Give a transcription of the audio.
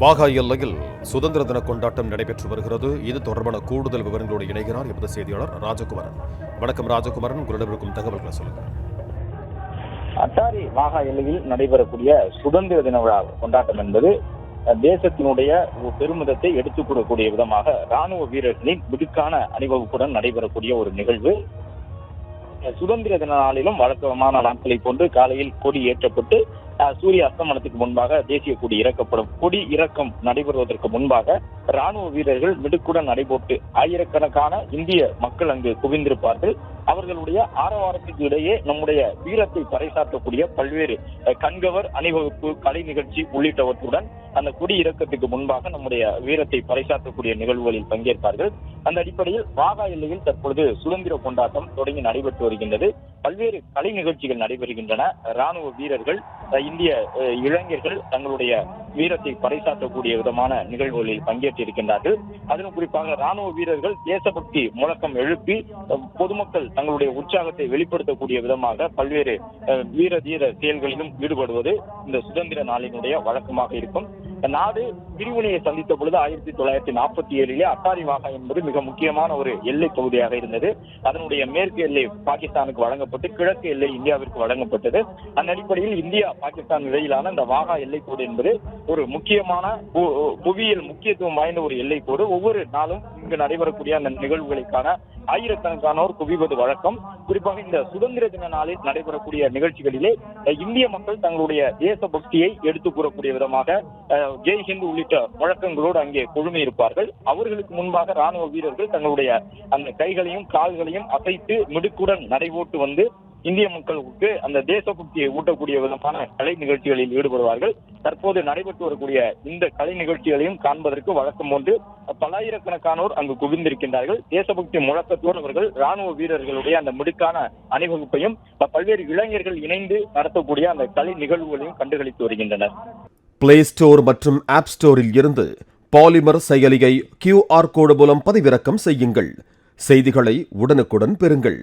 வாகா எல்லையில் சுதந்திர தின கொண்டாட்டம் நடைபெற்று வருகிறது. இது தொடர்பான கூடுதல் விவரங்களோடு இணைகிறார் எமது செய்தியாளர் ராஜகுமாரன். வணக்கம் ராஜகுமாரன், உங்களிடம் இருக்கும் தகவல்களை சொல்லுங்க. அட்டாரி வாகா எல்லையில் நடைபெறக்கூடிய சுதந்திர தின விழா கொண்டாட்டம் என்பது தேசத்தினுடைய பெருமிதத்தை எடுத்துக் கூறக்கூடிய விதமாக ராணுவ வீரர்களின் மிடுக்கான அணிவகுப்புடன் நடைபெறக்கூடிய ஒரு நிகழ்வு. சுதந்திர தின நாளிலும் வழக்கமான நாட்களை போன்று காலையில் கொடி ஏற்றப்பட்டு சூரிய அஸ்தமனத்துக்கு முன்பாக தேசிய கொடி இறக்கப்படும். கொடி இறக்கம் நடைபெறுவதற்கு முன்பாக ராணுவ வீரர்கள் மிடுக்குடன் நடைபோட்டு ஆயிரக்கணக்கான இந்திய மக்கள் அங்கு குவிந்திருப்பார்கள். அவர்களுடைய ஆரவாரத்துக்கு இடையே நம்முடைய வீரத்தை பறைசாற்றக்கூடிய பல்வேறு கண்கவர் அணிவகுப்பு, கலை நிகழ்ச்சி உள்ளிட்டவற்றுடன் அந்த கொடி இறக்கத்துக்கு முன்பாக நம்முடைய வீரத்தை பறைசாற்றக்கூடிய நிகழ்வுகளில் பங்கேற்பார்கள். அந்த அடிப்படையில் வாகா எல்லையில் தற்பொழுது சுதந்திர கொண்டாட்டம் தொடங்கி நடைபெற்று வருகின்றது. பல்வேறு கலை நிகழ்ச்சிகள் நடைபெறுகின்றன. ராணுவ வீரர்கள், இந்திய இளைஞர்கள் தங்களுடைய வீரத்தை பறைசாற்றக்கூடிய விதமான நிகழ்வுகளில் பங்கேற்றிருக்கின்றார்கள். அதிலும் குறிப்பாக ராணுவ வீரர்கள் தேசபக்தி முழக்கம் எழுப்பி பொதுமக்கள் தங்களுடைய உற்சாகத்தை வெளிப்படுத்தக்கூடிய விதமாக பல்வேறு வீர தீர செயல்களிலும் ஈடுபடுவது இந்த சுதந்திர நாளினுடைய வழக்கமாக இருக்கும். நாடு பிரிவினையை சந்தித்த பொழுது 1947 அட்டாரி வாகா என்பது மிக முக்கியமான ஒரு எல்லை பகுதியாக இருந்தது. அதனுடைய மேற்கு எல்லை பாகிஸ்தானுக்கு வழங்கப்பட்டு கிழக்கு எல்லை இந்தியாவிற்கு வழங்கப்பட்டது. அந்த அடிப்படையில் இந்தியா பாகிஸ்தான் இடையிலான இந்த வாகா எல்லைக்கோடு என்பது ஒரு முக்கியமான புவியியல் முக்கியத்துவம் வாய்ந்த ஒரு எல்லைக்கோடு. ஒவ்வொரு நாளும் இங்கு நடைபெறக்கூடிய அந்த நிகழ்வுகளுக்கான ஆயிரக்கணக்கானோர் குவிவது வழக்கம். குறிப்பாக இந்த சுதந்திர தின நாளில் நடைபெறக்கூடிய நிகழ்ச்சிகளிலே இந்திய மக்கள் தங்களுடைய தேசபக்தியை எடுத்துக் கூறக்கூடிய விதமாக ஜெய்ஹிந்த் உள்ளிட்ட முழக்கங்களோடு அங்கே குழுமி இருப்பார்கள். அவர்களுக்கு முன்பாக ராணுவ வீரர்கள் தங்களுடைய அந்த கைகளையும் கால்களையும் அசைத்து மிடுக்குடன் நடைபோட்டு வந்து இந்திய மக்களுக்கு அந்த தேசபக்தியை ஊட்டக்கூடிய விதமான கலை நிகழ்ச்சிகளில் ஈடுபடுவார்கள். தற்போது நடைபெற்று வரக்கூடிய இந்த கலை நிகழ்ச்சிகளையும் காண்பதற்கு வழக்கம் போன்று பல்லாயிரக்கணக்கானோர் அங்கு குவிந்திருக்கின்றார்கள். தேசபக்தி முழக்கத்தோடு அவர்கள் ராணுவ வீரர்களுடைய அந்த மிடுக்கான அணிவகுப்பையும் பல்வேறு இளைஞர்கள் இணைந்து நடத்தக்கூடிய அந்த கலை நிகழ்வுகளையும் கண்டுகளித்து வருகின்றனர். பிளே ஸ்டோர் மற்றும் ஆப் ஸ்டோரில் இருந்து பாலிமர் செயலியை QR கோடு மூலம் பதிவிறக்கம் செய்யுங்கள். செய்திகளை உடனுக்குடன் பெறுங்கள்.